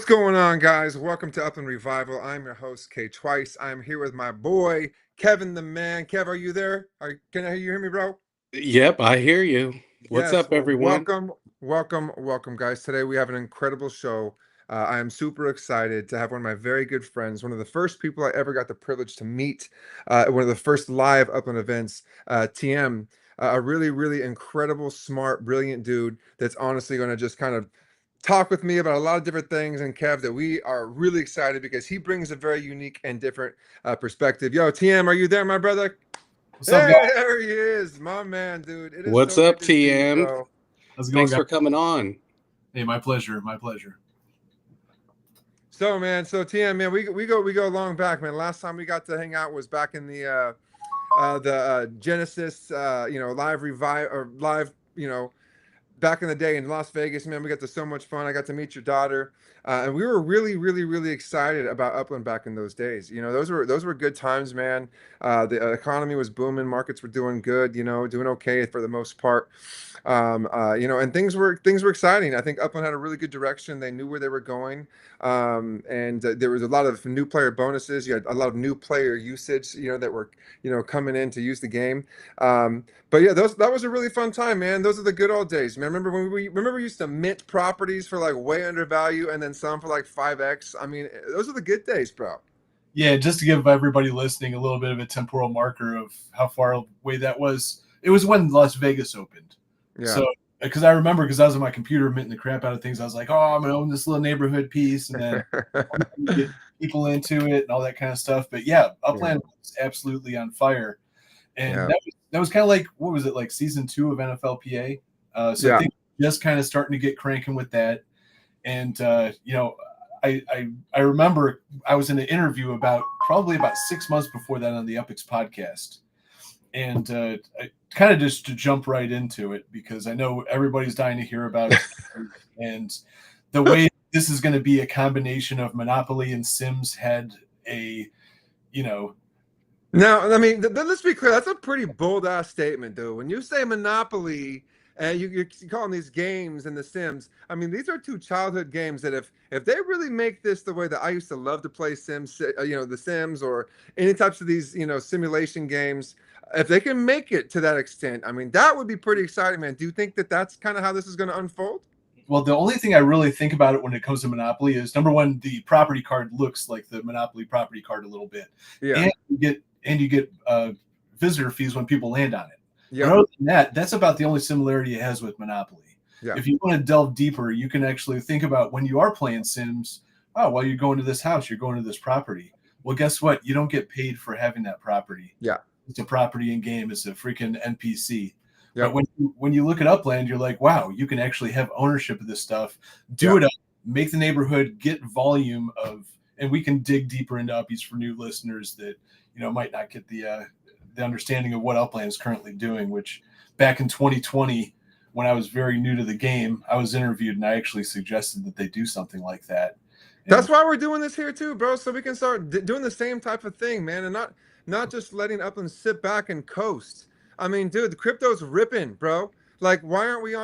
What's going on, guys? Welcome to Upland Revival. I'm your host, KTwice. I'm here with my boy, Kevin the Man. Kev, are you there? Can you hear me, bro? Yep, I hear you. What's Yes. up, Well, everyone? welcome, guys. Today we have an incredible show. I am super excited to have one of my very good friends, one of the first people I ever got the privilege to meet, one of the first live Upland events, Teeem, a really, really incredible, smart, brilliant dude that's honestly going to just kind of talk with me about a lot of different things. And Kev, that we are really excited because he brings a very unique and different perspective. Yo, TM, are you there, my brother? What's up, guys? Hey, there he is, my man, dude. It is What's so good up, to see you, TM? bro. How's it going, Thanks guys? for coming on. Hey, my pleasure. My pleasure. So, man, TM, man, we go long back, man. Last time we got to hang out was back in the Genesis, live revive or live, back in the day in Las Vegas, man. We got to so much fun. I got to meet your daughter, and we were really, really, really excited about Upland back in those days. Those were good times, man. The economy was booming, markets were doing good, doing okay for the most part. And things were exciting. I think Upland had a really good direction. They knew where they were going, and there was a lot of new player bonuses. You had a lot of new player usage, that were coming in to use the game. But yeah, that was a really fun time, man. Those are the good old days, man. Remember we used to mint properties for like way under value and then some for like 5x. I mean, those are the good days, bro. Yeah, just to give everybody listening a little bit of a temporal marker of how far away that was. It was when Las Vegas opened. Yeah. So, because I was on my computer minting the crap out of things. I was like, oh, I'm going to own this little neighborhood piece and then get people into it and all that kind of stuff. But yeah, Upland was absolutely on fire. And that was kind of like, what was it, like season 2 of NFLPA? I think just kind of starting to get cranking with that. And, I remember I was in an interview probably about 6 months before that on the Uppies podcast. And I kind of just to jump right into it because I know everybody's dying to hear about it. And the way this is going to be a combination of Monopoly and Sims had a, Now, I mean, let's be clear. That's a pretty bold ass statement, dude. When you say Monopoly and you're calling these games and The Sims, I mean, these are two childhood games that if they really make this the way that I used to love to play Sims, The Sims or any types of these, simulation games, if they can make it to that extent, I mean, that would be pretty exciting, man. Do you think that that's kind of how this is going to unfold? Well, the only thing I really think about it when it comes to Monopoly is, number one, the property card looks like the Monopoly property card a little bit. Yeah. And you get visitor fees when people land on it. Yeah. But other than that, that's about the only similarity it has with Monopoly. Yeah. If you want to delve deeper, you can actually think about when you are playing Sims, well, you're going to this house, you're going to this property. Well, guess what? You don't get paid for having that property. Yeah. It's a property in game. It's a freaking NPC. Yeah. But when you look at Upland, you're like, wow, you can actually have ownership of this stuff, do it up, make the neighborhood, get volume of, and we can dig deeper into Uppies for new listeners that, might not get the understanding of what Upland is currently doing, which back in 2020, when I was very new to the game, I was interviewed and I actually suggested that they do something like that. That's why we're doing this here too, bro. So we can start doing the same type of thing, man, and not just letting Upland sit back and coast. I mean, dude, the crypto's ripping, bro. Like, why aren't we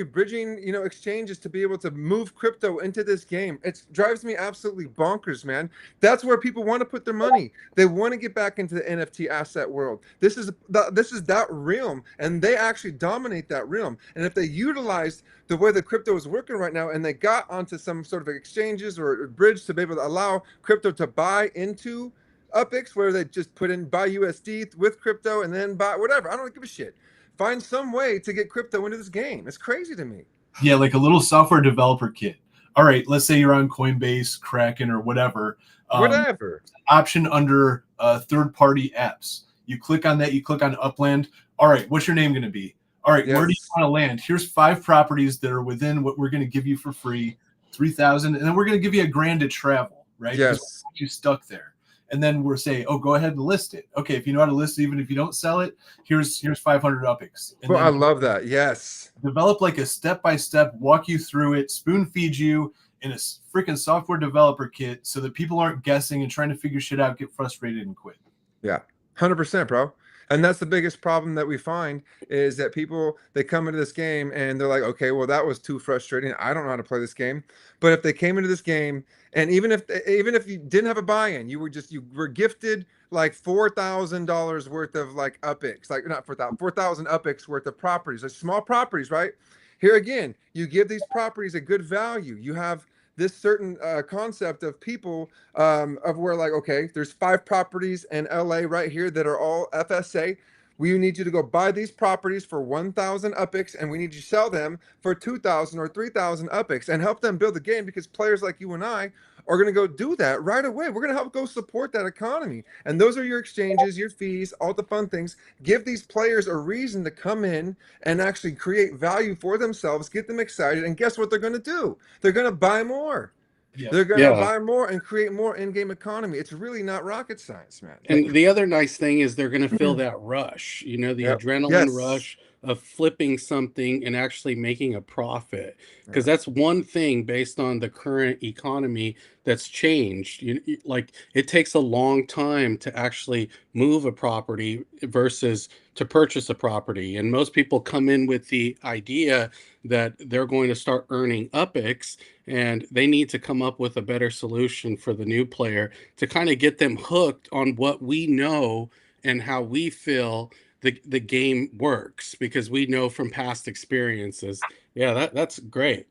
bridging, exchanges to be able to move crypto into this game? It drives me absolutely bonkers, man. That's where people want to put their money. They want to get back into the NFT asset world. This is that realm, and they actually dominate that realm. And if they utilized the way the crypto is working right now, and they got onto some sort of exchanges or a bridge to be able to allow crypto to buy into Upix, where they just put in buy USD with crypto and then buy whatever. I don't give a shit. Find some way to get crypto into this game. It's crazy to me. Yeah, like a little software developer kit. All right, let's say you're on Coinbase, Kraken, or whatever. Option under third-party apps. You click on that. You click on Upland. All right, what's your name going to be? All right, where do you want to land? Here's 5 properties that are within what we're going to give you for free, 3,000, and then we're going to give you $1,000 to travel, right? Yes. You stuck there. And then we're saying, oh, go ahead and list it. Okay, if you know how to list it, even if you don't sell it, here's 500 Uppies. Well, I love that. Yes. Develop like a step-by-step, walk you through it, spoon feed you in a freaking software developer kit so that people aren't guessing and trying to figure shit out, get frustrated, and quit. Yeah, 100%, bro. And that's the biggest problem that we find is that people, they come into this game and they're like, okay, well, that was too frustrating. I don't know how to play this game. But if they came into this game, and even if you didn't have a buy-in, you were gifted like $4,000 worth of like Upix, like not 4,000 Upix worth of properties, like small properties, right? Here again, you give these properties a good value. You have this certain concept of people of where like, okay, there's 5 properties in LA right here that are all FSA. We need you to go buy these properties for 1,000 Upix, and we need you to sell them for 2,000 or 3,000 Upix and help them build the game, because players like you and I are going to go do that right away. We're going to help go support that economy. And those are your exchanges, your fees, all the fun things. Give these players a reason to come in and actually create value for themselves, get them excited. And guess what they're going to do? They're going to buy more. Yeah. They're going to Yeah. buy more and create more in-game economy. It's really not rocket science, man. And the other nice thing is they're going to feel that rush, you know, the Yep. adrenaline Yes. rush of flipping something and actually making a profit. Because that's one thing based on the current economy that's changed. Like it takes a long time to actually move a property versus to purchase a property. And most people come in with the idea that they're going to start earning UPIX, and they need to come up with a better solution for the new player to kind of get them hooked on what we know and how we feel the game works, because we know from past experiences. Yeah, that's great.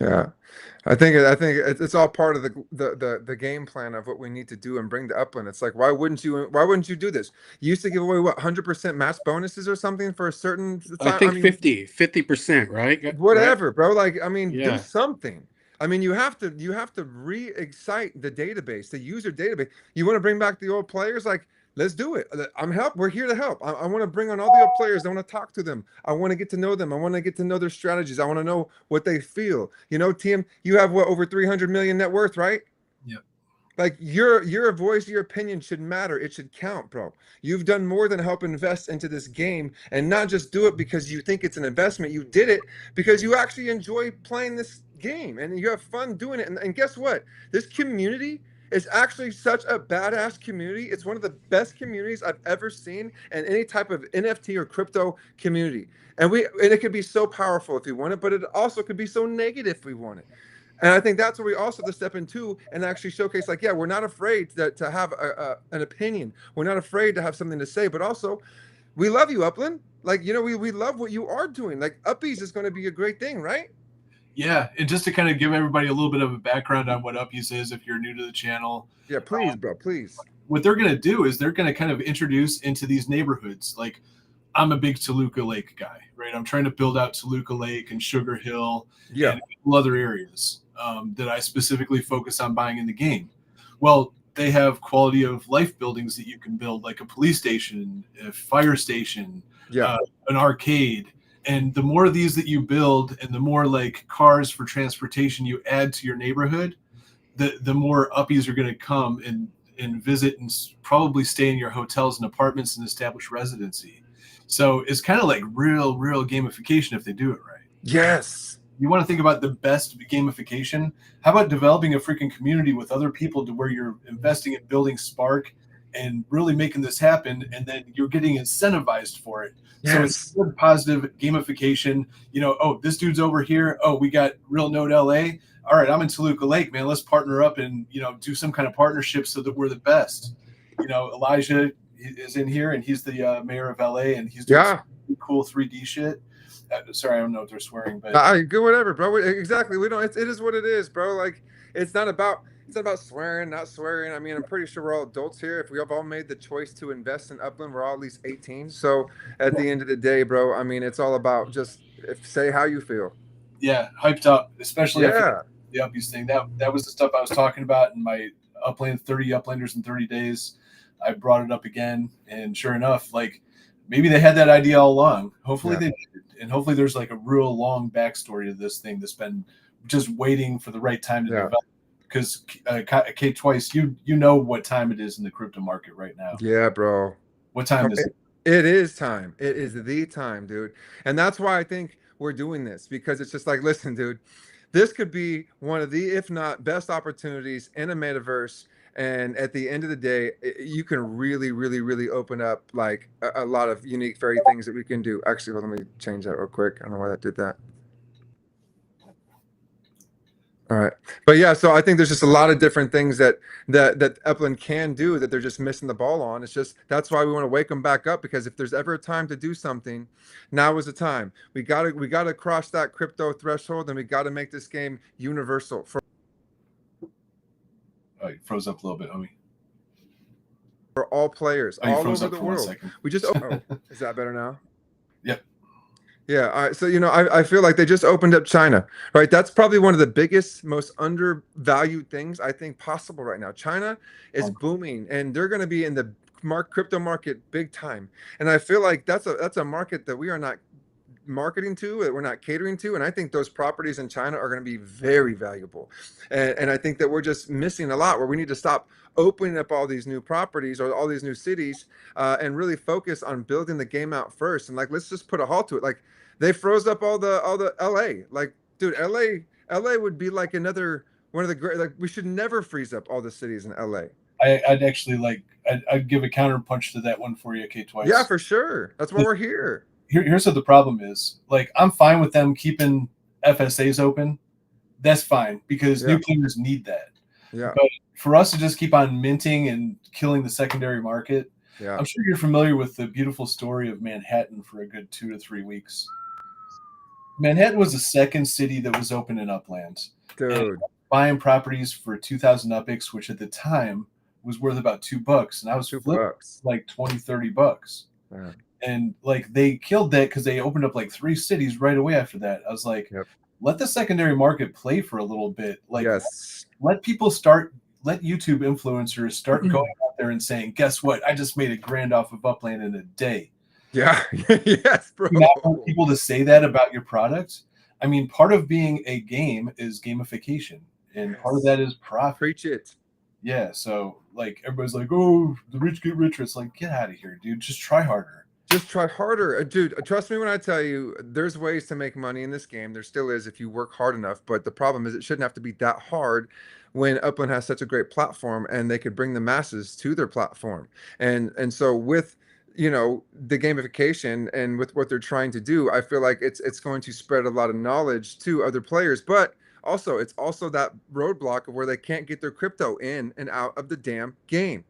Yeah, I think it's all part of the game plan of what we need to do and bring to Upland. It's like, why wouldn't you do this? You used to give away what, 100% match bonuses or something for a certain time. I think 50%, right? Whatever, Right? bro. Like, I mean, do Yeah. something. I mean, you have to re-excite the database, the user database. You want to bring back the old players? Like, let's do it. We're here to help. I want to bring on all the old players. I want to talk to them. I want to get to know them. I want to get to know their strategies. I want to know what they feel. You know, Teeem, you have what, over 300 million net worth, right? Yep. Like your voice, your opinion should matter. It should count, bro. You've done more than help invest into this game, and not just do it because you think it's an investment. You did it because you actually enjoy playing this game and you have fun doing it. And guess what? This community is actually such a badass community. It's one of the best communities I've ever seen in any type of NFT or crypto community. And it could be so powerful if we want it, but it also could be so negative if we want it. And I think that's where we also have to step into and actually showcase, like, yeah, we're not afraid to have an opinion. We're not afraid to have something to say, but also we love you, Upland. Like, you know, we love what you are doing. Like, Uppies is going to be a great thing, right? Yeah, and just to kind of give everybody a little bit of a background on what Uppies is, if you're new to the channel. Yeah, please, bro, please. What they're going to do is they're going to kind of introduce into these neighborhoods. Like, I'm a big Toluca Lake guy, right? I'm trying to build out Toluca Lake and Sugar Hill and other areas that I specifically focus on buying in the game. Well, they have quality of life buildings that you can build, like a police station, a fire station, an arcade. And the more of these that you build and the more like cars for transportation you add to your neighborhood, the more Uppies are going to come and visit and probably stay in your hotels and apartments and establish residency. So it's kind of like real gamification if they do it right. Yes. You want to think about the best gamification? How about developing a freaking community with other people to where you're investing in building Spark and really making this happen, and then you're getting incentivized for it. Yes. So it's good, positive gamification. You know, oh, this dude's over here. Oh, we got Real Note LA. All right, I'm in Toluca Lake, man. Let's partner up and, you know, do some kind of partnership so that we're the best. You know, Elijah is in here, and he's the mayor of LA, and he's doing some cool 3D shit. Sorry, I don't know if they're swearing, but good, whatever, bro. Exactly. We don't. It is what it is, bro. Like, it's not about swearing, not swearing. I mean, I'm pretty sure we're all adults here. If we have all made the choice to invest in Upland, we're all at least 18. So at the end of the day, bro, I mean, it's all about just say how you feel. Yeah, hyped up, especially after the Uppies thing. That was the stuff I was talking about in my Upland 30 Uplanders in 30 days. I brought it up again, and sure enough, like, maybe they had that idea all along. Hopefully they did. And hopefully there's like a real long backstory to this thing that's been just waiting for the right time to develop. Because KTwice, you know what time it is in the crypto market right now. Yeah, bro. What time is it? It is time. It is the time, dude. And that's why I think we're doing this, because it's just like, listen, dude, this could be one of the, if not best opportunities in a metaverse And at the end of the day, you can really, really, really open up like a lot of unique fairy things that we can do. Actually, hold on, let me change that real quick. I don't know why that did that. All right. But yeah, so I think there's just a lot of different things that Upland can do that they're just missing the ball on. It's just that's why we want to wake them back up, because if there's ever a time to do something, now is the time. We gotta cross that crypto threshold, and we gotta make this game universal Oh, you froze up a little bit, homie. for all players, Oh, you all froze over up the for 1 world. second. We just oh, is that better now? Yep. Yeah, all right. So, I feel like they just opened up China, right? That's probably one of the biggest, most undervalued things I think possible right now. China is booming, and they're going to be in the crypto market big time. And I feel like that's a market that we are not marketing to, that we're not catering to. And I think those properties in China are going to be very valuable. And I think that we're just missing a lot, where we need to stop opening up all these new properties or all these new cities, and really focus on building the game out first. And like, let's just put a halt to it. Like, they froze up all the LA. Like, dude, LA would be like another one of the great. Like, we should never freeze up all the cities in LA. I'd actually I'd give a counter punch to that one for you, KTwice. Yeah, for sure. That's why we're here. Here's what the problem is. Like, I'm fine with them keeping FSAs open. That's fine, because new players need that. Yeah. But for us to just keep on minting and killing the secondary market, I'm sure you're familiar with the beautiful story of Manhattan for a good 2 to 3 weeks. Manhattan was the second city that was open in Upland. Dude. Buying properties for 2,000 Uppies, which at the time was worth about $2. And I was flipping like $20-$30. Yeah. And like, they killed that because they opened up like 3 cities right away after that. I was like, let the secondary market play for a little bit. Like, let people let YouTube influencers start going out there and saying, guess what? I just made $1,000 off of Upland in a day. Yeah. Yes, bro. You not want people to say that about your product. I mean, part of being a game is gamification, and part of that is profit. Preach it. Yeah. So like, everybody's like, oh, the rich get richer. It's like, get out of here, dude. Just try harder. Just try harder. Dude, trust me when I tell you, there's ways to make money in this game. There still is if you work hard enough. But the problem is, it shouldn't have to be that hard when Upland has such a great platform, and they could bring the masses to their platform. And so with the gamification and with what they're trying to do, I feel like it's going to spread a lot of knowledge to other players. But also, it's also that roadblock of where they can't get their crypto in and out of the damn game.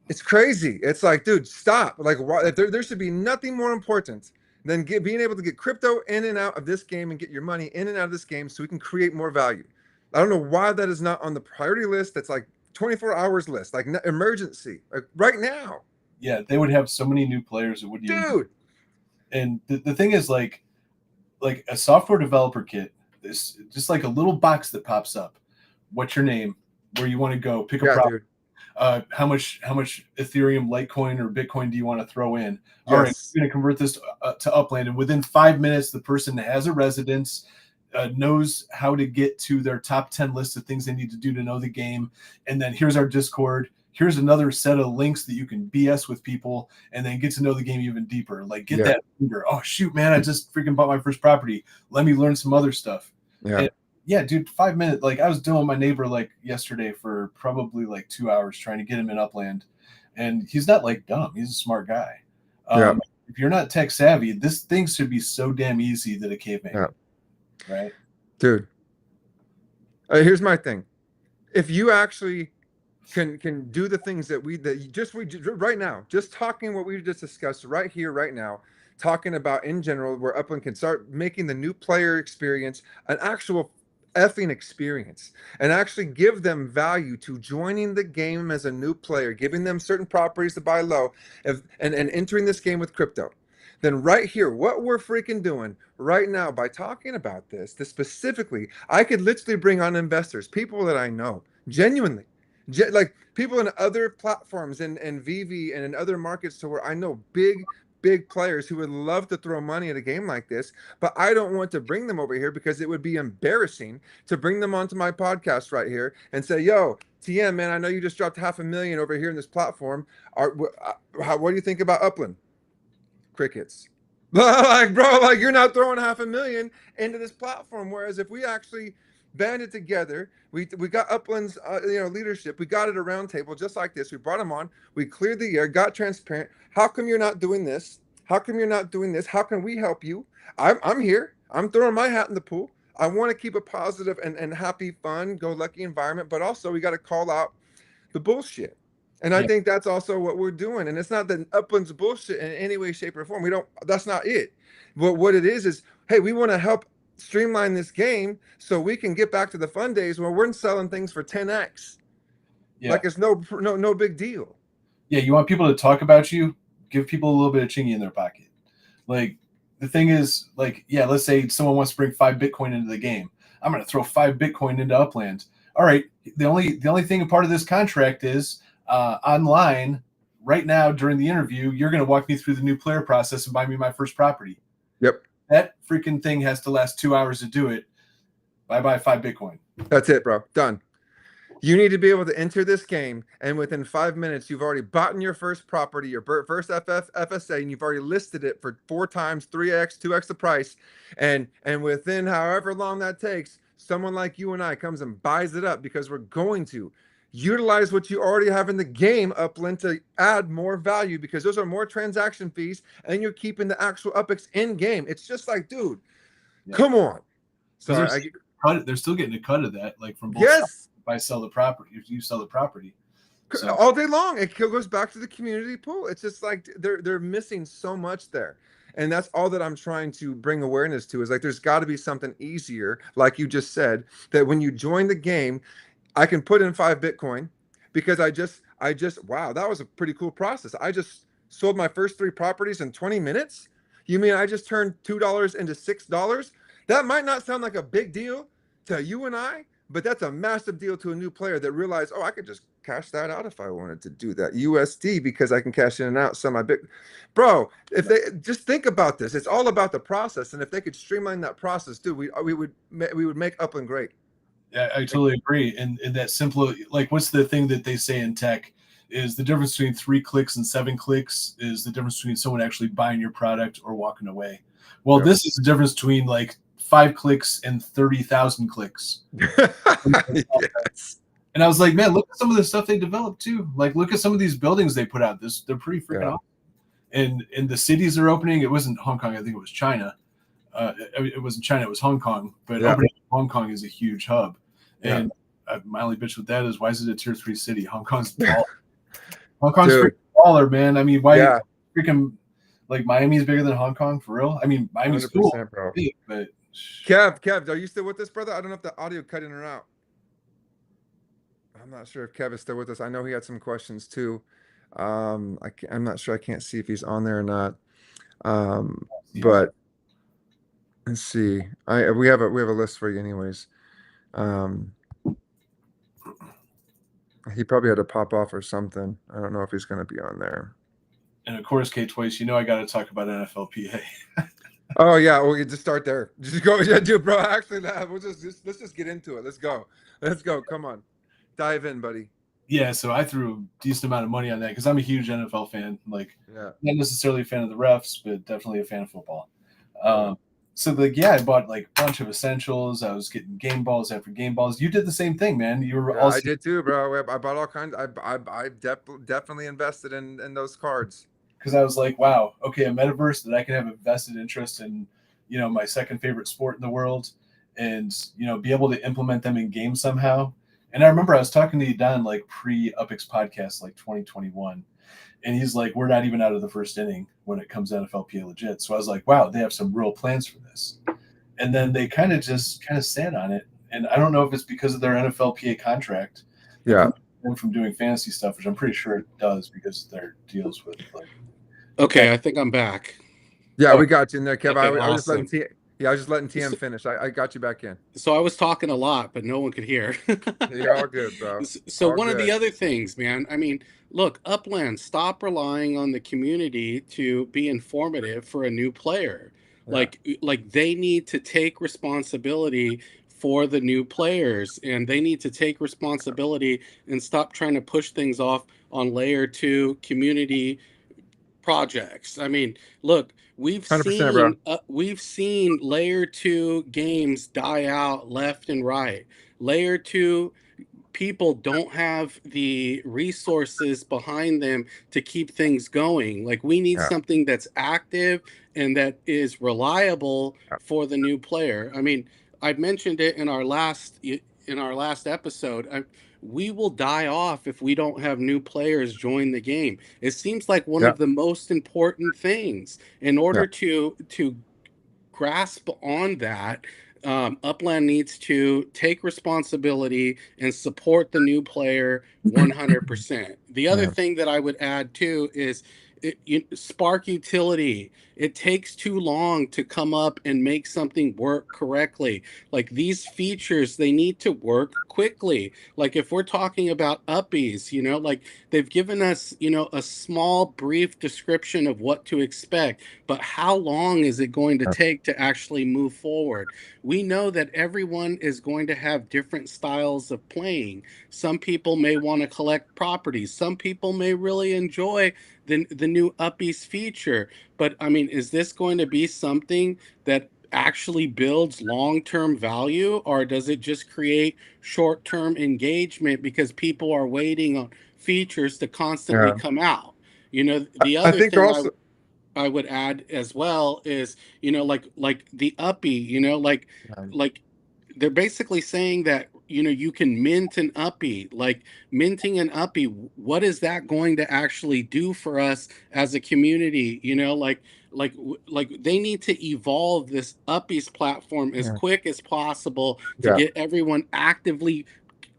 It's crazy. It's like, dude, stop. Like, why, there should be nothing more important than being able to get crypto in and out of this game, and get your money in and out of this game, so we can create more value. I don't know why that is not on the priority list. That's like 24 hours list, like emergency, like right now. Yeah, they would have so many new players that wouldn't Dude. And the thing is, like a software developer kit, this just like a little box that pops up. What's your name? Where you want to go? Pick a product. How much Ethereum, Litecoin, or Bitcoin do you want to throw in? All right, we're going to convert this to Upland, and within 5 minutes, the person has a residence, knows how to get to their top 10 list of things they need to do to know the game, and then here's our Discord. Here's another set of links that you can BS with people, and then get to know the game even deeper. Like, get that finger. Oh shoot, man! I just freaking bought my first property. Let me learn some other stuff. Yeah. Yeah, dude, 5 minutes. Like, I was doing my neighbor like yesterday for probably like 2 hours trying to get him in Upland, and he's not like dumb. He's a smart guy. If you're not tech savvy, this thing should be so damn easy that it can't make it. Right, dude. Here's my thing: if you actually can do the things that we right now, just talking what we just discussed right here, right now, talking about in general, where Upland can start making the new player experience an actual effing experience, and actually give them value to joining the game as a new player, giving them certain properties to buy low, and entering this game with crypto, then right here, what we're freaking doing right now by talking about this specifically, I could literally bring on investors, people that I know genuinely, like people in other platforms and VV and in other markets, to where I know big players who would love to throw money at a game like this, but I don't want to bring them over here, because it would be embarrassing to bring them onto my podcast right here and say, yo, Teeem, man, I know you just dropped $500,000 over here in this platform. What do you think about Upland? Crickets. Like, bro, like, you're not throwing $500,000 into this platform. Whereas if we actually banded together. We got Upland's leadership. We got it a round table just like this. We brought them on. We cleared the air, got transparent. How come you're not doing this? How come you're not doing this? How can we help you? I'm here. I'm throwing my hat in the pool. I want to keep a positive and happy, fun, go lucky environment, but also we got to call out the bullshit. And I think that's also what we're doing. And it's not that Upland's bullshit in any way, shape, or form. We don't, that's not it. But what it is, hey, we want to help streamline this game so we can get back to the fun days where we're selling things for 10x. Like it's no big deal. Yeah, you want people to talk about you, give people a little bit of chingy in their pocket. Like the thing is, like, yeah, let's say someone wants to bring 5 Bitcoin into the game. I'm going to throw 5 Bitcoin into Upland. All right, the only thing a part of this contract is online right now during the interview, you're going to walk me through the new player process and buy me my first property. Yep. That freaking thing has to last 2 hours to do it. Bye-bye 5 Bitcoin. That's it, bro. Done. You need to be able to enter this game, and within 5 minutes, you've already bought your first property, your first FSA, and you've already listed it for 4 times, 3x, 2x the price. And within however long that takes, someone like you and I comes and buys it up because we're going to utilize what you already have in the game, Upland, to add more value because those are more transaction fees, and you're keeping the actual UpX in game. It's just like, dude, come on. So they're still getting a cut of that, like from both sides. If I sell the property, if you sell the property, all day long, it goes back to the community pool. It's just like they're missing so much there. And that's all that I'm trying to bring awareness to is like, there's got to be something easier, like you just said, that when you join the game, I can put in 5 Bitcoin because I just, wow, that was a pretty cool process. I just sold my first 3 properties in 20 minutes. You mean I just turned $2 into $6? That might not sound like a big deal to you and I, but that's a massive deal to a new player that realized, oh, I could just cash that out if I wanted to do that. USD, because I can cash in and out some of my big, bro, if they just think about this, it's all about the process. And if they could streamline that process, dude, we would make Upland great. Yeah, I totally agree. And that simple, like, what's the thing that they say in tech is the difference between 3 clicks and 7 clicks is the difference between someone actually buying your product or walking away. Well, this is the difference between like 5 clicks and 30,000 clicks. Yes. And I was like, man, look at some of the stuff they developed too. Like, look at some of these buildings they put out. They're pretty freaking awesome. And the cities they're opening, it wasn't Hong Kong, I think it was China. It wasn't China, it was Hong Kong. But opening Hong Kong is a huge hub. And my only bitch with that is, why is it a tier 3 city? Hong Kong's baller. Hong Kong's freaking baller, man. I mean, why freaking, like, Miami's bigger than Hong Kong for real? I mean, Miami's cool, bro. But Kev, are you still with us, brother? I don't know if the audio cut in or out. I'm not sure if Kev is still with us. I know he had some questions too. I'm not sure. I can't see if he's on there or not. But let's see. We have a list for you, anyways. He probably had to pop off or something. I don't know if he's going to be on there. And of course, KTwice, you know I got to talk about NFLPA. Oh yeah, well, you just start there. Just go, dude, bro. Actually, let's just get into it. Let's go. Come on, dive in, buddy. Yeah, so I threw a decent amount of money on that because I'm a huge NFL fan. Like, not necessarily a fan of the refs, but definitely a fan of football. So I bought like a bunch of essentials. I was getting game balls after game balls. You did the same thing, man. You were also. I did too, bro. I bought all kinds. I definitely invested in those cards. Because I was like, wow, okay, a metaverse that I can have a vested interest in, you know, my second favorite sport in the world, and, you know, be able to implement them in games somehow. And I remember I was talking to you, Don, like pre-Upix podcast, like 2021. And he's like, we're not even out of the first inning when it comes to NFLPA legit. So I was like, wow, they have some real plans for this. And then they kind of sat on it. And I don't know if it's because of their NFLPA contract. Yeah. From doing fantasy stuff, which I'm pretty sure it does because their deals with like. Okay, I think I'm back. Yeah, we got you in there, Kev. Okay, I was just letting Teeem finish. I got you back in. So I was talking a lot, but no one could hear. You're all good, bro. So one of the other things, man, I mean, look, Upland, stop relying on the community to be informative for a new player. Yeah. Like they need to take responsibility for the new players, and they need to take responsibility and stop trying to push things off on layer 2 community projects. I mean, look, We've 100%, bro. seen layer 2 games die out left and right. Layer 2 people don't have the resources behind them to keep things going. Like, we need Yeah. something that's active and that is reliable Yeah. for the new player. I mean, I mentioned it in our last episode. We will die off if we don't have new players join the game. It seems like one Yeah. of the most important things in Yeah. order to grasp on that. Upland needs to take responsibility and support the new player 100%. The other Yeah. thing that I would add too is Spark utility. It takes too long to come up and make something work correctly. Like, these features, they need to work quickly. Like, if we're talking about Uppies, like, they've given us, a small brief description of what to expect, but how long is it going to take to actually move forward? We know that everyone is going to have different styles of playing. Some people may want to collect properties. Some people may really enjoy the new Uppies feature. But I mean, is this going to be something that actually builds long-term value, or does it just create short-term engagement because people are waiting on features to constantly Yeah. come out? The I other think thing also, I would add as well is, like the Uppy, like they're basically saying that, you can mint an Uppy. Like, minting an Uppy, what is that going to actually do for us as a community? Like they need to evolve this Uppies platform as yeah. quick as possible to Yeah. get everyone actively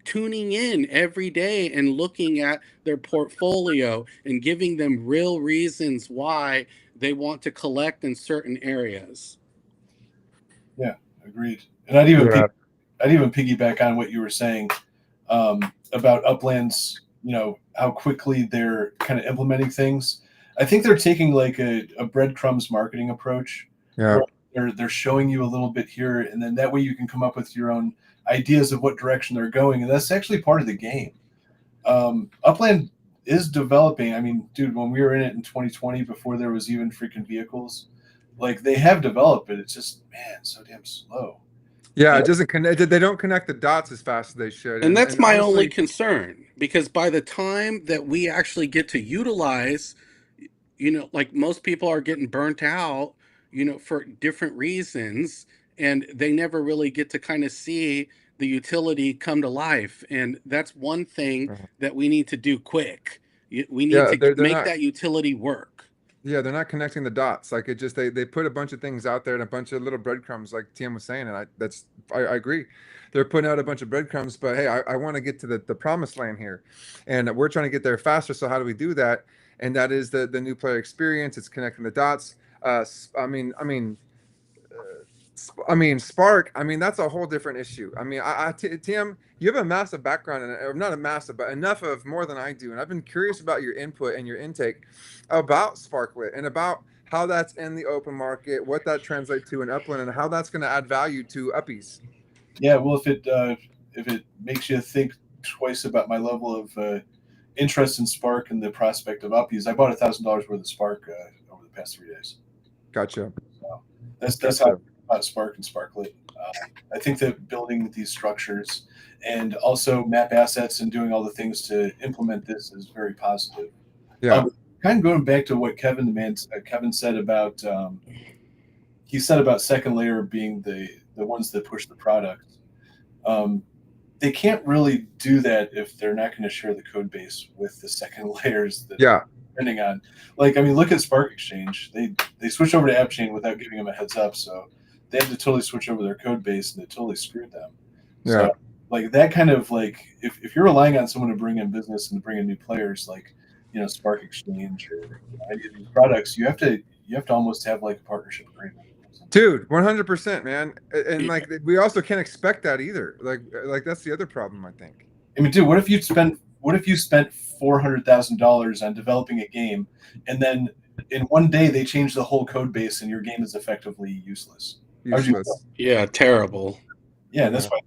tuning in every day and looking at their portfolio and giving them real reasons why they want to collect in certain areas. Yeah, agreed. And I'd even Yeah. piggyback on what you were saying about Upland's, how quickly they're kind of implementing things. I think they're taking like a breadcrumbs marketing approach, Yeah. where they're showing you a little bit here, and then that way you can come up with your own ideas of what direction they're going, and that's actually part of the game. Upland is developing. I mean, dude, when we were in it in 2020, before there was even freaking vehicles, like, they have developed, but it's just, man, so damn slow. Yeah. You It know? doesn't connect. They don't connect the dots as fast as they should. And that's And my only honestly, concern, because by the time that we actually get to utilize, like, most people are getting burnt out, for different reasons, and they never really get to kind of see the utility come to life. And that's one thing that we need to do quick. We need yeah, to they're make not. that utility work. Yeah, they're not connecting the dots. Like, it just they put a bunch of things out there and a bunch of little breadcrumbs, like Teeem was saying, and I agree. They're putting out a bunch of breadcrumbs, but hey, I want to get to the promised land here, and we're trying to get there faster. So how do we do that? And that is the new player experience. It's connecting the dots. Spark. I mean, that's a whole different issue. I mean, Tim, you have a massive background, or not a massive, but enough of more than I do, and I've been curious about your input and your intake about Sparklet and about how that's in the open market, what that translates to in Upland, and how that's going to add value to Uppies. Yeah, well, if it makes you think twice about my level of interest in Spark and the prospect of Uppies, I bought $1,000 worth of Spark over the past 3 days. Gotcha. So that's how I feel about Spark and Sparklet. I think that building these structures and also map assets and doing all the things to implement this is very positive. Yeah. Kind of going back to what Kevin said about he said about second layer being the ones that push the product. They can't really do that if they're not going to share the code base with the second layers that Yeah. depending on, like, I mean, look at Spark Exchange. They switched over to AppChain without giving them a heads up, so they had to totally switch over their code base, and it totally screwed them. Yeah. So, like, that kind of, like, if you're relying on someone to bring in business and to bring in new players, like, Spark Exchange or any of these products, you have to almost have like a partnership agreement. Dude, 100%, man. And like, we also can't expect that either. Like that's the other problem, I think. I mean, dude, what if you spent $400,000 on developing a game, and then in one day they change the whole code base and your game is effectively useless? Useless. Yeah, terrible. Yeah, that's why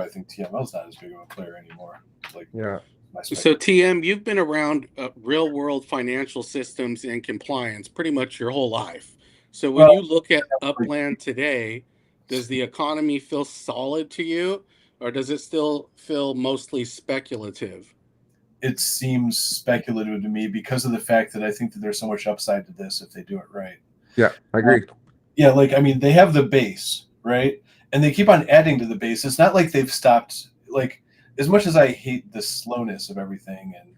I think TML is not as big of a player anymore. Like, yeah. So TM, you've been around real world financial systems and compliance pretty much your whole life. So when Well, you look at Upland today, does the economy feel solid to you, or does it still feel mostly speculative? it seems speculative to me because of the fact that I think that there's so much upside to this if they do it right. Yeah, I agree. Yeah, like I mean, they have the base, right? And they keep on adding to the base. It's not like they've stopped. Like as much as I hate the slowness of everything, and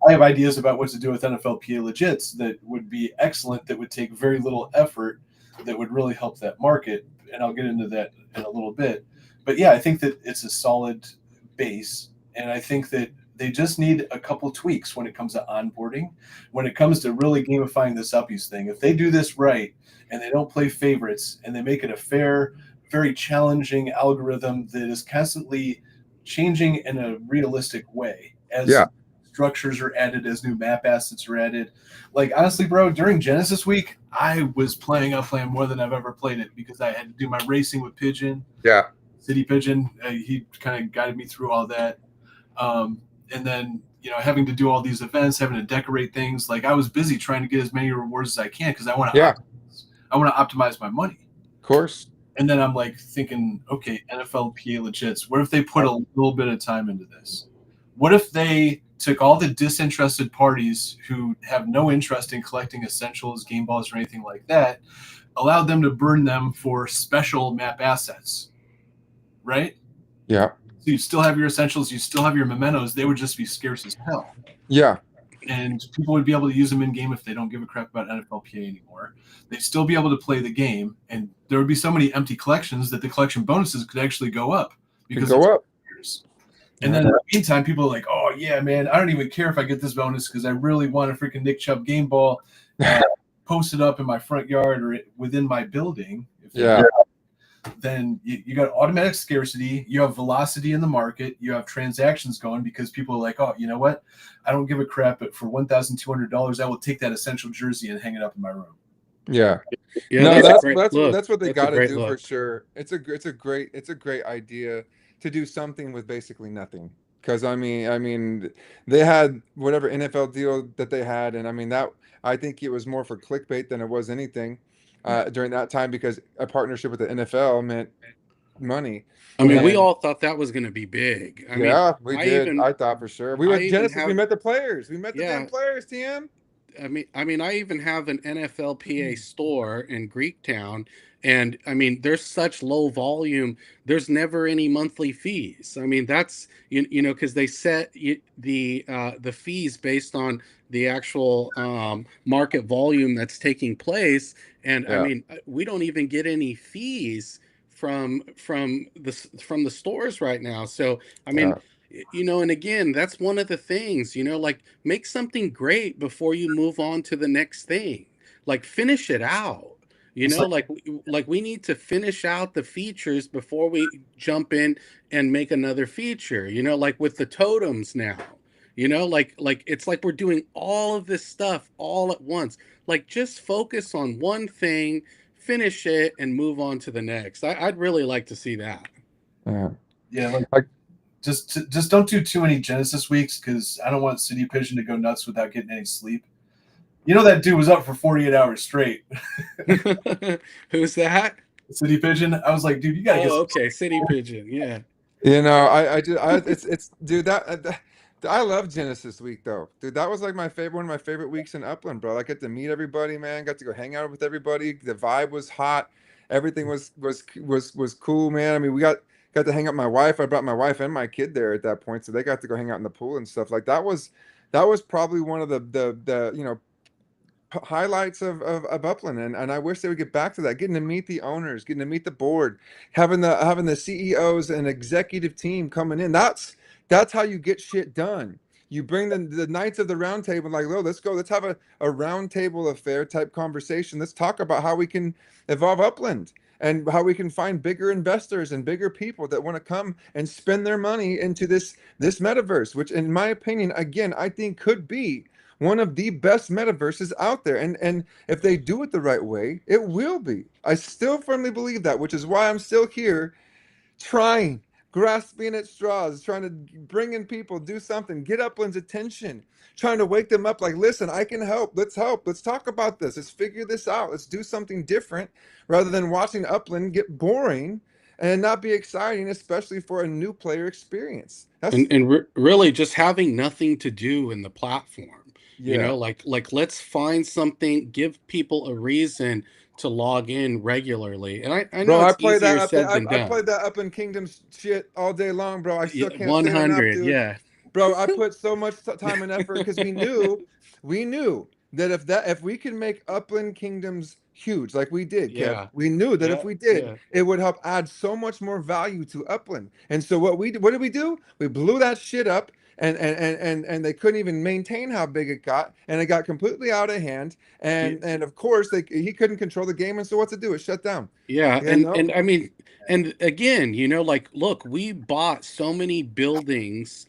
I have ideas about what to do with NFLPA legits that would be excellent, that would take very little effort, that would really help that market. And I'll get into that in a little bit. But yeah, I think that it's a solid base. And I think that they just need a couple tweaks when it comes to onboarding, when it comes to really gamifying this Uppies thing. If they do this right and they don't play favorites and they make it a fair, very challenging algorithm that is constantly changing in a realistic way as Yeah. structures are added, as new map assets are added. Like honestly, bro, during Genesis week, I was playing Upland more than I've ever played it because I had to do my racing with Pigeon. Yeah. City Pigeon, he kind of guided me through all that. And then, you know, having to do all these events, having to decorate things. Like I was busy trying to get as many rewards as I can because I want to. Yeah. I want to optimize my money. Of course. And then I'm like thinking, okay, NFLPA legits. What if they put a little bit of time into this? What if they took all the disinterested parties who have no interest in collecting essentials, game balls, or anything like that, allowed them to burn them for special map assets, right? Yeah. So you still have your essentials, you still have your mementos. They would just be scarce as hell. Yeah. And people would be able to use them in game if they don't give a crap about NFLPA anymore. They'd still be able to play the game, and there would be so many empty collections that the collection bonuses could actually go up because go up. And then in the meantime, people are like, "Oh yeah, man, I don't even care if I get this bonus because I really want a freaking Nick Chubb game ball posted up in my front yard or within my building." Then you got automatic scarcity, you have velocity in the market, you have transactions going because people are like, oh, you know what? I don't give a crap, but for $1,200, I will take that essential jersey and hang it up in my room. Yeah. Yeah, No, that's what they That's a got to great do look. for sure. It's a great idea to do something with basically nothing. Because I mean, they had whatever NFL deal that they had, and I mean that I think it was more for clickbait than it was anything during that time because a partnership with the NFL meant money. I mean, we And all thought that was going to be big. I mean, yeah, we I did. even I thought for sure. We I went even Genesis. We have met the players. We met the Yeah. damn players, Teeem. I mean, I even have an NFLPA store in Greektown, and I mean, there's such low volume. There's never any monthly fees. I mean, that's you know because they set the fees based on the actual market volume that's taking place, and I Yeah. mean, we don't even get any fees from the stores right now. So I mean. Yeah. You know, and again, that's one of the things, you know, like make something great before you move on to the next thing. Like finish it out. You know, like we need to finish out the features before we jump in and make another feature. You know, like with the totems now. You know, like it's like we're doing all of this stuff all at once. Like just focus on one thing, finish it, and move on to the next. I'd really like to see that. Yeah, like just don't do too many Genesis weeks because I don't want City Pigeon to go nuts without getting any sleep. You know that dude was up for 48 hours straight. Who's that? City Pigeon. I was like, dude, you gotta get. Okay, City Pigeon. Yeah. You know, it's dude that I love Genesis week though, dude. That was like one of my favorite weeks in Upland, bro. I get to meet everybody, man. Got to go hang out with everybody. The vibe was hot. Everything was cool, man. I mean, we got to hang out with my wife. I brought my wife and my kid there at that point, so they got to go hang out in the pool and stuff. Like that was probably one of the you know highlights of Upland, and I wish they would get back to that. Getting to meet the owners, getting to meet the board, having the CEOs and executive team coming in. That's how you get shit done. You bring the knights of the round table, like, oh, let's go. Let's have a round table affair type conversation. Let's talk about how we can evolve Upland and how we can find bigger investors and bigger people that want to come and spend their money into this metaverse, which in my opinion, again, I think could be one of the best metaverses out there. And if they do it the right way, it will be. I still firmly believe that, which is why I'm still here trying. grasping at straws, trying to bring in people, do something, get Upland's attention, trying to wake them up like, listen, I can help. Let's help. Let's talk about this. Let's figure this out. Let's do something different rather than watching Upland get boring and not be exciting, especially for a new player experience. That's And really just having nothing to do in the platform. You yeah. know, like let's find something, give people a reason to log in regularly. And I know Bro, it's easier said than I played done. that Upland Kingdoms shit all day long, bro. I still Yeah, can't say it enough, 100, dude. yeah. Bro, I put so much time and effort because we knew that if we could make Upland Kingdoms huge, like we did, Kev, Yeah. we knew that if Yeah. we did, Yeah. it would help add so much more value to Upland. And so what did we do? We blew that shit up, and they couldn't even maintain how big it got, and it got completely out of hand. And of course he couldn't control the game, and so what's it do? It shut down. Yeah, You know? and I mean, and again, you know, like, look, we bought so many buildings,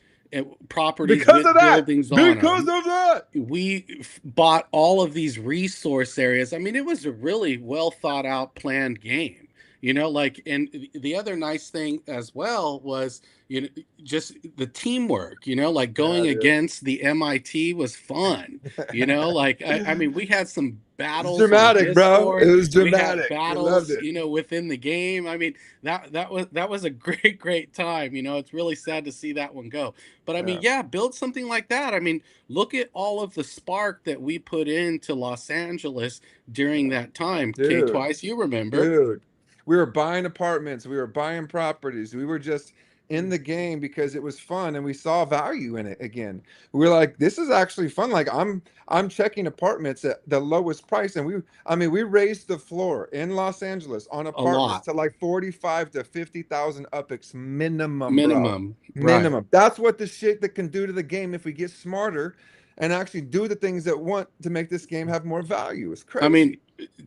properties Because with of that. buildings on Because them. of that. We bought all of these resource areas. I mean, it was a really well thought out, planned game. You know, like, and the other nice thing as well was, you know, just the teamwork. You know, like Yeah, going dude. against the MIT was fun. You know, like I mean, we had some It's battles on dramatic, bro. It Discord. was We had dramatic. We loved battles, it. you know, within the game. I mean, that was a great time. You know, it's really sad to see that one go. But I mean, Yeah. yeah, build something like that. I mean, look at all of the spark that we put into Los Angeles during that time. Dude. KTwice, you remember? Dude, we were buying apartments, we were buying properties, we were just in the game because it was fun and we saw value in it again. We were like, this is actually fun. Like I'm checking apartments at the lowest price, and we raised the floor in Los Angeles on A apartments lot. to like 45 to 50,000 UPIX minimum, bro. Minimum, right? Minimum. That's what the shit that can do to the game if we get smarter and actually do the things that want to make this game have more value. It's I mean, crazy.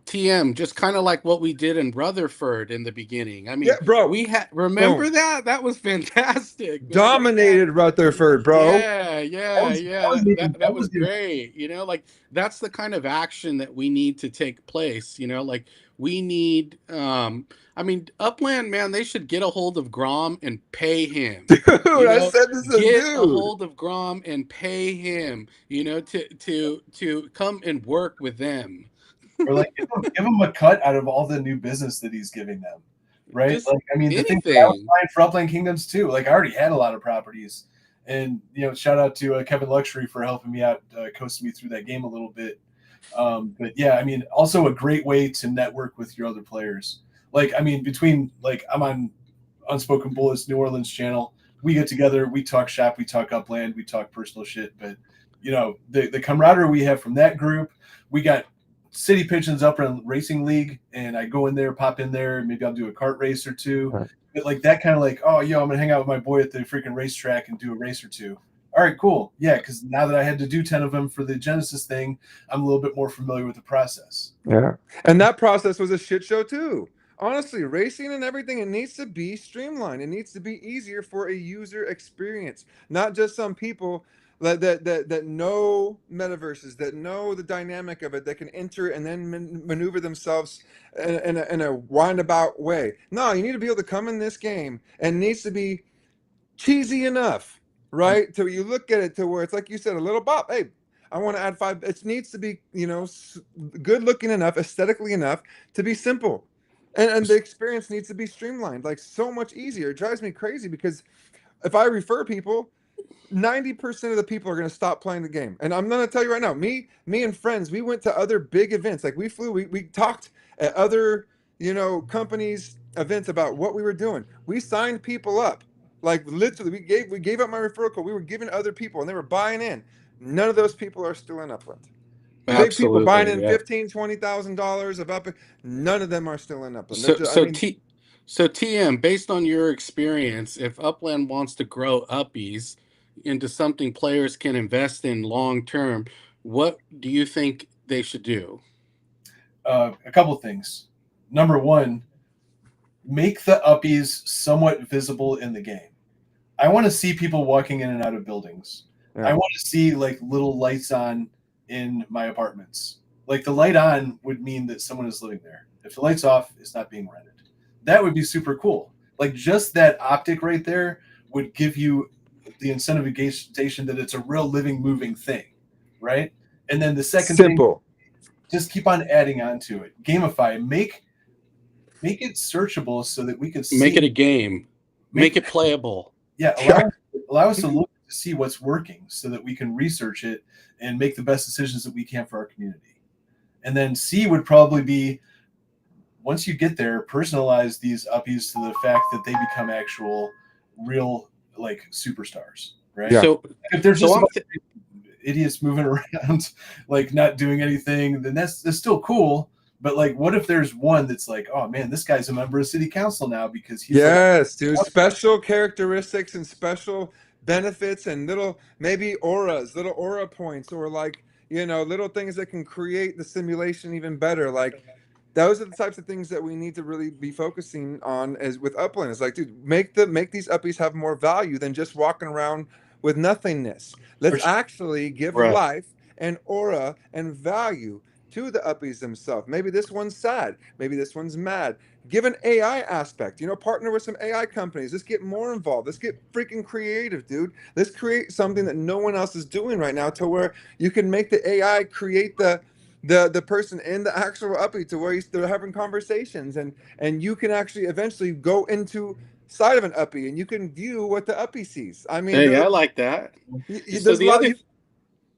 TM, just kind of like what we did in Rutherford in the beginning. I Yeah, mean, bro. we had, remember Boom. that? That was fantastic, man. We had, Dominated Rutherford, bro. yeah, That yeah, was yeah. That was great. You know, like that's the kind of action that we need to take place. You know, like we need. I mean, Upland, man, they should get a hold of Grom and pay him. Dude, You I know, said this as get a dude. hold of Grom and pay him. You know, to come and work with them. or like give him a cut out of all the new business that he's giving them, right? Just Like, I mean, the thing that I was anything. buying for Upland Kingdoms too. Like, I already had a lot of properties, and shout out to Kevin Luxury for helping me out, coasting me through that game a little bit. But yeah, I mean, also a great way to network with your other players. Like, I mean, between like I'm on Unspoken Bullets New Orleans channel, we get together, we talk shop, we talk Upland, we talk personal shit, but the camaraderie we have from that group. We got City Pigeons Upland Racing League, and I go in there, pop in there, maybe I'll do a kart race or two. But like that kind of like, oh, I'm gonna hang out with my boy at the freaking racetrack and do a race or two. All right, cool. Yeah, because now that I had to do 10 of them for the Genesis thing, I'm a little bit more familiar with the process. Yeah. And that process was a shit show too. Honestly, racing and everything, it needs to be streamlined. It needs to be easier for a user experience, not just some people that know metaverses, that know the dynamic of it, that can enter it and then maneuver themselves in a windabout way. No, you need to be able to come in this game, and it needs to be cheesy enough, right? So you look at it to where it's like you said, a little bop. Hey, I want to add 5. It needs to be, good looking enough, aesthetically enough to be simple. And the experience needs to be streamlined, like so much easier. It drives me crazy because if I refer people, 90% of the people are going to stop playing the game. And I'm going to tell you right now, me and friends, we went to other big events. Like we talked at other, companies events about what we were doing. We signed people up. Like literally we gave up my referral code. We were giving other people and they were buying in. None of those people are still in Upland. Big people buying Absolutely, in yeah. $15,000-$20,000 of Upland. None of them are still in Upland. So, I mean, TM, based on your experience, if Upland wants to grow Uppies into something players can invest in long term, what do you think they should do? A couple of things. Number one, make the Uppies somewhat visible in the game. I want to see people walking in and out of buildings. Yeah. I want to see like little lights on in my apartments. Like the light on would mean that someone is living there. If the light's off, it's not being rented. That would be super cool. Like just that optic right there would give you the incentivization that it's a real living, moving thing, right? And then the second thing, Simple. just keep on adding on to it. Gamify it. Make it searchable so that we can see. Make it a game. Make it playable. Yeah, allow us to look to see what's working so that we can research it and make the best decisions that we can for our community. And then C would probably be, once you get there, personalize these Uppies to the fact that they become actual, real, like, superstars, right? Yeah. So If they're just so idiots moving around, like not doing anything, then that's still cool. But like, what if there's one that's like, oh man, this guy's a member of city council now because he's Yes, dude. Special characteristics and special benefits and little maybe auras, little aura points, or like, you know, little things that can create the simulation even better. Like those are the types of things that we need to really be focusing on as with Upland. It's like, dude, make these Uppies have more value than just walking around with nothingness. Let's actually give Right. life and aura and value to the Uppies themselves. Maybe this one's sad. Maybe this one's mad. Give an AI aspect, you know, partner with some AI companies. Let's get more involved. Let's get freaking creative, dude. Let's create something that no one else is doing right now, to where you can make the AI create the person in the actual Uppie, to where they're having conversations, and you can actually eventually go into side of an Uppie and you can view what the Uppie sees. I mean, hey, I like that. So there's a lot.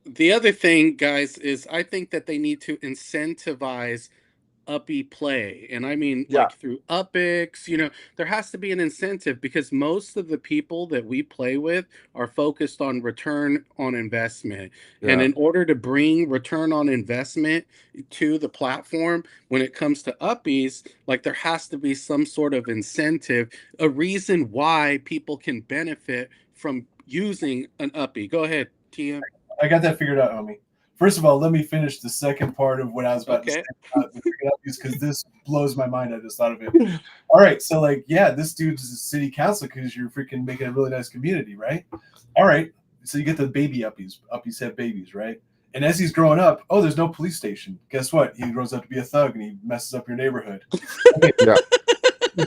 The other thing, guys, is I think that they need to incentivize Uppy play. And I mean, Yeah. like through Uppics, you know, there has to be an incentive, because most of the people that we play with are focused on return on investment. Yeah. And in order to bring return on investment to the platform, when it comes to Uppies, like there has to be some sort of incentive, a reason why people can benefit from using an Uppy. Go ahead, Teeem. I got that figured out, homie. First of all, let me finish the second part of what I was about to say about the freaking Uppies, because this blows my mind. I just thought of it. All right, so like, yeah, this dude's a city council because you're freaking making a really nice community, right? All right, so you get the baby Uppies. Uppies have babies, right? And as he's growing up, oh, there's no police station. Guess what? He grows up to be a thug and he messes up your neighborhood. Okay. Yeah.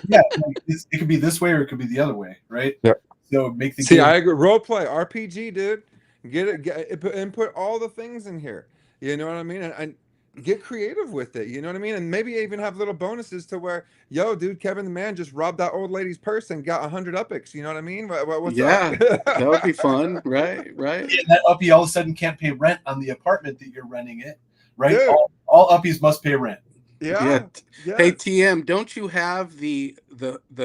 Yeah, it could be this way or it could be the other way, right? Yeah. So make the See, game. I agree. Role play, RPG, dude. Get it, and put all the things in here. You know what I mean? And get creative with it. You know what I mean? And maybe even have little bonuses to where, yo, dude, Kevin the Man just robbed that old lady's purse and got 100 Uppics. You know what I mean? What's up? That would be fun, right? Right. Yeah, that Uppie all of a sudden can't pay rent on the apartment that you're renting it, right? Dude. All Uppies must pay rent. Yeah. Hey, TM, don't you have the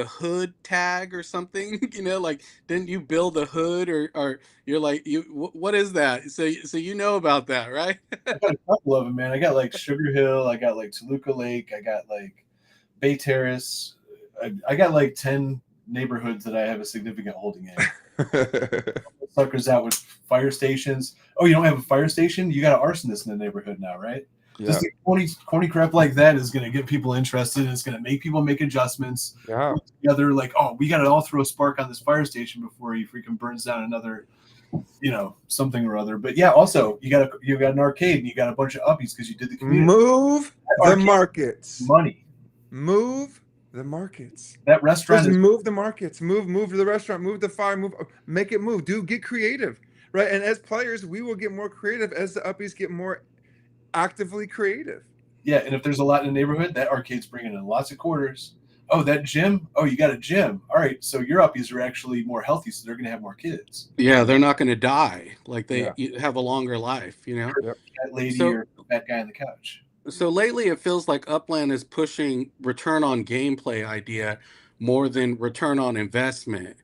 hood tag or something? You know, like, didn't you build a hood, or you're like, what is that? So you know about that, right? I got a couple of them, man. I got like Sugar Hill, I got like Toluca Lake, I got like Bay Terrace. I got like 10 neighborhoods that I have a significant holding in. Suckers out with fire stations. Oh, you don't have a fire station? You got an arsonist in the neighborhood now, right? Yeah. Just corny crap like that is going to get people interested, and it's going to make people make adjustmts. Yeah. Together, like, oh, we got to all throw a spark on this fire station before he freaking burns down another, you know, something or other. But yeah, also you got an arcade and you got a bunch of Uppies because you did the community. Move the markets. Money. Move the markets. That restaurant. Just move the markets. Move to the restaurant. Move the fire. Make it move. Dude, get creative, right? And as players, we will get more creative as the Uppies get more actively creative. Yeah, and if there's a lot in the neighborhood, that arcade's bringing in lots of quarters. Oh, that gym? Oh, you got a gym. All right, so your Uppies are actually more healthy, so they're going to have more kids. Yeah, they're not going to die. Like they have a longer life, you know? Yep. That lady or that guy on the couch. So lately it feels like Upland is pushing return on gameplay idea more than return on investment.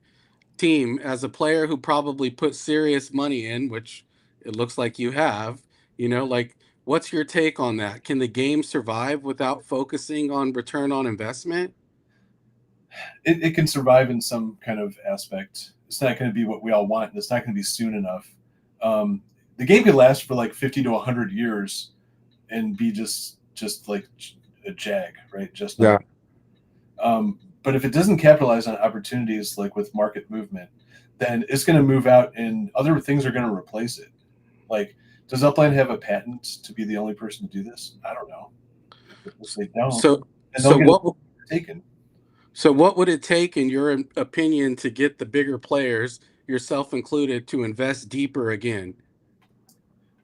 Team, as a player who probably put serious money in, which it looks like you have, you know, like, what's your take on that? Can the game survive without focusing on return on investment? It can survive in some kind of aspect. It's not going to be what we all want. And it's not going to be soon enough. The game could last for like 50 to 100 years and be just like a jag, right? Just yeah. But if it doesn't capitalize on opportunities like with market movement, then it's going to move out and other things are going to replace it. Like, does Upland have a patent to be the only person to do this? I don't know. If they don't. So what? Taken. So what would it take, in your opinion, to get the bigger players, yourself included, to invest deeper again?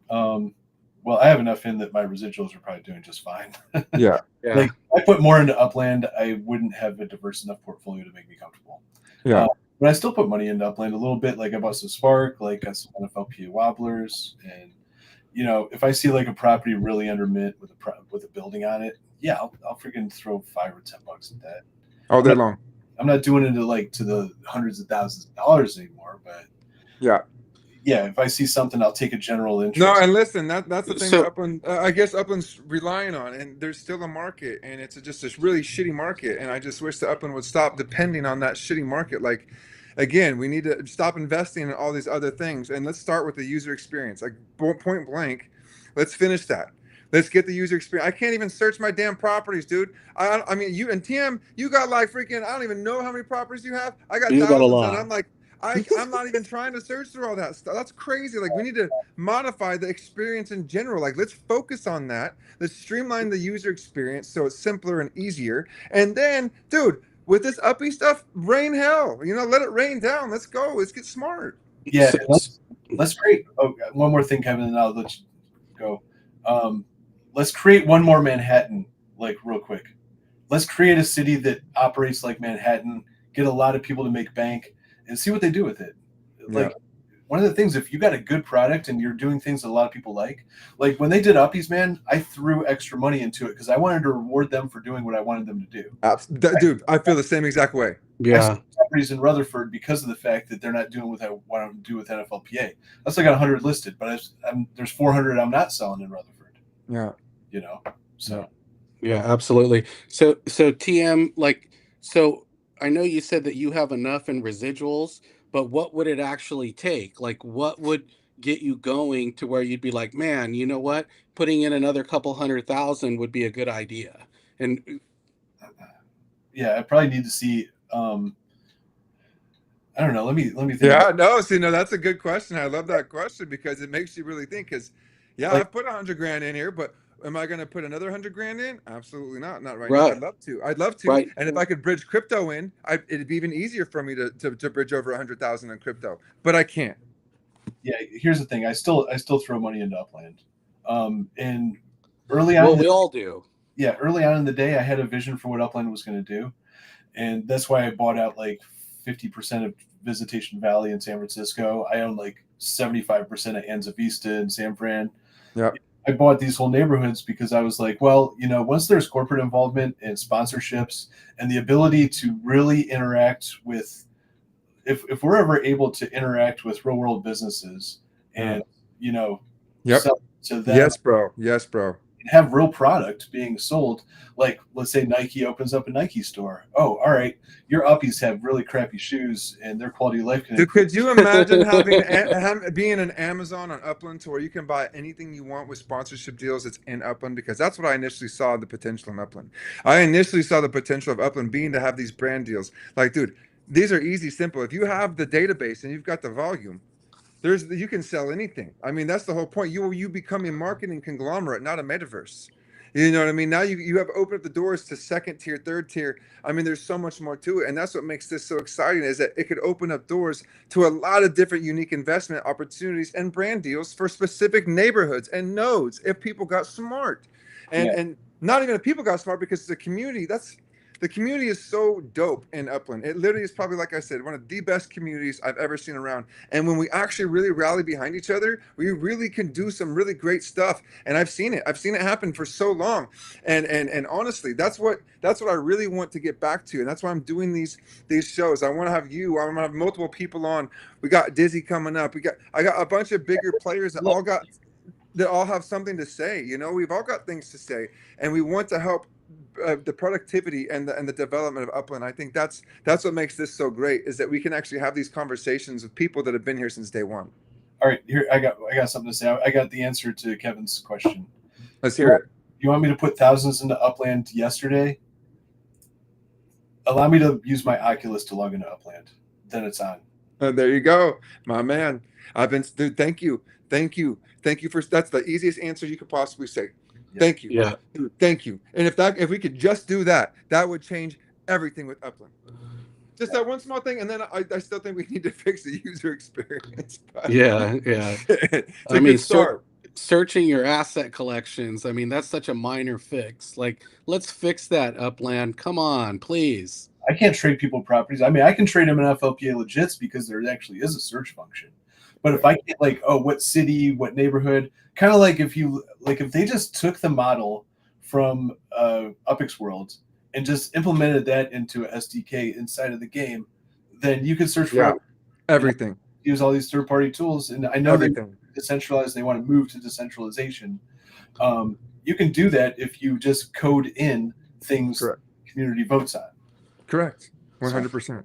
Well, I have enough in that my residuals are probably doing just fine. Yeah. Yeah. Like, if I put more into Upland, I wouldn't have a diverse enough portfolio to make me comfortable. Yeah. But I still put money into Upland a little bit. Like, I bought some Spark, like got some NFLPA wobblers, and if I see like a property really under mint with a building on it, yeah, I'll freaking throw $5 or $10 at that. All day long. I'm not doing it to the hundreds of thousands of dollars anymore, but yeah, if I see something, I'll take a general interest. No, and listen, that's the thing So- that Upland, I guess Upland's relying on, and there's still a market, and it's just this really shitty market, and I just wish that Upland would stop depending on that shitty market. Like, again, we need to stop investing in all these other things, and let's start with the user experience. Like, point blank, let's finish that. Let's get the user experience. I can't even search my damn properties, dude. I mean, you and Teeem, you got like freaking, I don't even know how many properties you have. I got You got a thousands, lot. and I'm like, I'm not even trying to search through all that stuff. That's crazy. Like, we need to modify the experience in general. Like, let's focus on that. Let's streamline the user experience so it's simpler and easier. And then, dude, with this uppy stuff, rain hell. Let it rain down. Let's go. Let's get smart. Yeah, let's create. Oh, one more thing, Kevin, and I'll let you go. Let's create one more Manhattan, like, real quick. Let's create a city that operates like Manhattan, get a lot of people to make bank, and see what they do with it. Like, one of the things, if you got a good product and you're doing things that a lot of people like when they did Uppies, man, I threw extra money into it because I wanted to reward them for doing what I wanted them to do. Dude, I feel the same exact way. Yeah. Properties in Rutherford because of the fact that they're not doing what I want them to do with NFLPA. I still got 100 listed, but there's 400 I'm not selling in Rutherford. Yeah. So. Yeah, absolutely. So TM, so I know you said that you have enough in residuals, but what would it actually take? Like, what would get you going to where you'd be like, man, you know what? Putting in another couple 100,000 would be a good idea. And yeah, I probably need to see. I don't know. Let me think. Yeah, no, that's a good question. I love that question because it makes you really think. Because, I've put 100 grand in here, but am I going to put another 100 grand in? Absolutely not. Not right now. I'd love to. Right. And if I could bridge crypto in, it'd be even easier for me to bridge over 100,000 in crypto. But I can't. Yeah, here's the thing. I still throw money into Upland. And early on, well, we all do. Yeah, early on in the day, I had a vision for what Upland was going to do, and that's why I bought out like 50% of Visitation Valley in San Francisco. I own like 75% of Anza Vista in San Fran. Yeah. I bought these whole neighborhoods because I was like, well, once there's corporate involvement and sponsorships and the ability to really interact with, if we're ever able to interact with real world businesses and, sell to them. Yes, bro. Have real product being sold. Like, let's say Nike opens up a Nike store. Oh, all right. Your Uppies have really crappy shoes and their quality of life. Dude, could you imagine being an Amazon on Upland to where you can buy anything you want with sponsorship deals that's in Upland? Because that's what I initially saw the potential in Upland. I initially saw the potential of Upland being to have these brand deals. Like, dude, these are easy, simple. If you have the database and you've got the volume, you can sell anything. I mean, that's the whole point. You become a marketing conglomerate, not a metaverse. You know what I mean? Now you have opened up the doors to second tier, third tier. I mean, there's so much more to it. And that's what makes this so exciting, is that it could open up doors to a lot of different unique investment opportunities and brand deals for specific neighborhoods and nodes if people got smart. And not even if people got smart, because the community, the community is so dope in Upland. It literally is probably, like I said, one of the best communities I've ever seen around. And when we actually really rally behind each other, we really can do some really great stuff. And I've seen it. I've seen it happen for so long. And honestly, that's what I really want to get back to. And that's why I'm doing these shows. I want to have you. I want to have multiple people on. We got Dizzy coming up. I got a bunch of bigger players that all have something to say. We've all got things to say, and we want to help the productivity and the development of Upland. I think that's what makes this so great, is that we can actually have these conversations with people that have been here since day one. All right, here I got something to say. I got the answer to Kevin's question. Let's hear it. You want me to put thousands into Upland yesterday? Allow me to use my Oculus to log into Upland. Then it's on. There you go, my man. Dude, thank you for, that's the easiest answer you could possibly say. Thank you. Yeah. Dude, thank you. And if we could just do that, that would change everything with Upland. Just that one small thing, and then I still think we need to fix the user experience. Yeah. It's I a mean, good start. searching your asset collections. I mean, that's such a minor fix. Like, let's fix that, Upland. Come on, please. I can't trade people properties. I mean, I can trade them in FLPA legits because there actually is a search function. But if I get like, oh, what city, what neighborhood, kind of like if they just took the model from Upix World and just implemented that into a SDK inside of the game, then you could search for everything. Use all these third-party tools, and I know they're decentralized. They want to move to decentralization. You can do that if you just code in things the community votes on. Correct, 100%.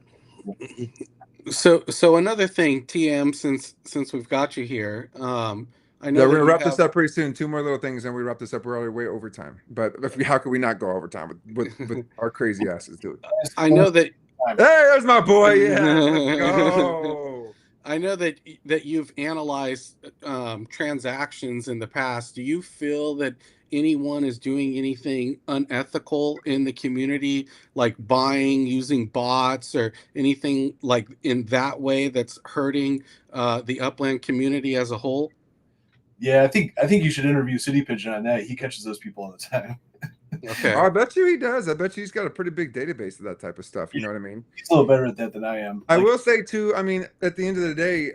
So another thing, TM, since we've got you here, I know we're gonna wrap this up pretty soon. 2 more little things, and we wrap this up. We're already way over time. But how could we not go over time with our crazy asses, dude? I know that. Hey, there's my boy. Yeah, let's go. I know that you've analyzed transactions in the past. Do you feel that anyone is doing anything unethical in the community, like buying using bots or anything like in that way that's hurting the Upland community as a whole? Yeah, I think you should interview City Pigeon on that. He catches those people all the time. Okay. I bet you he does. I bet you he's got a pretty big database of that type of stuff. You know what I mean? He's a little better at that than I am. I will say too, I mean, at the end of the day,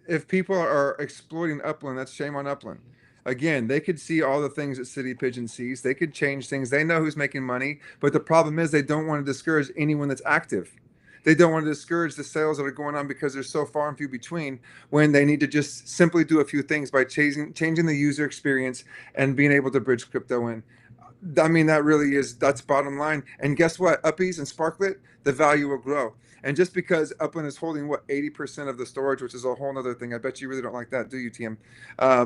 if people are exploiting Upland, that's shame on Upland. Again, they could see all the things that City Pigeon sees. They could change things. They know who's making money. But the problem is they don't want to discourage anyone that's active. They don't want to discourage the sales that are going on because they're so far and few between, when they need to just simply do a few things by changing the user experience and being able to bridge crypto in. I mean, that's bottom line. And guess what? Uppies and Sparklet, the value will grow. And just because Upland is holding 80% of the storage, which is a whole other thing. I bet you really don't like that, do you, Teeem? How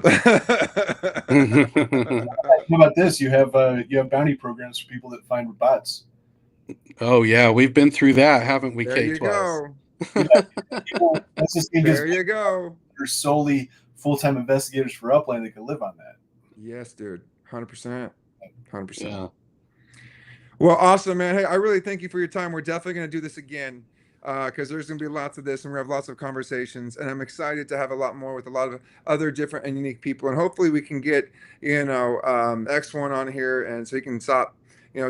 about this? You have bounty programs for people that find bots. Oh yeah, we've been through that, haven't we, There you go. There you go. They're solely full-time investigators for Upland that can live on that. Yes, dude. 100%. 100%. Yeah. Well, awesome, man. Hey, I really thank you for your time. We're definitely going to do this again because there's going to be lots of this, and we have lots of conversations. And I'm excited to have a lot more with a lot of other different and unique people. And hopefully we can get, X1 on here, and so he can stop,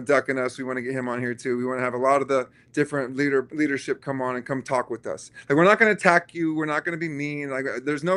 ducking us. We want to get him on here too. We want to have a lot of the different leadership come on and come talk with us. Like, we're not going to attack you. We're not going to be mean. Like, there's no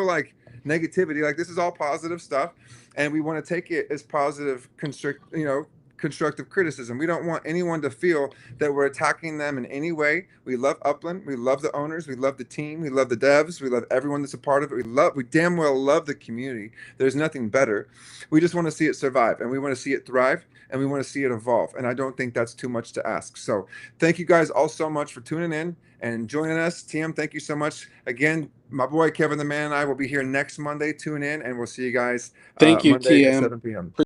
negativity. Like, this is all positive stuff, and we want to take it as positive, constructive criticism. We don't want anyone to feel that we're attacking them in any way. We love Upland. We love the owners. We love the team. We love the devs. We love everyone that's a part of it. We damn well love the community. There's nothing better. We just want to see it survive, and we want to see it thrive, and we want to see it evolve. And I don't think that's too much to ask. So thank you guys all so much for tuning in and joining us. Teeem, thank you so much. Again, my boy KevinTheMan and I will be here next Monday. Tune in, and we'll see you guys Thank you, Monday at Teeem. 7 p.m.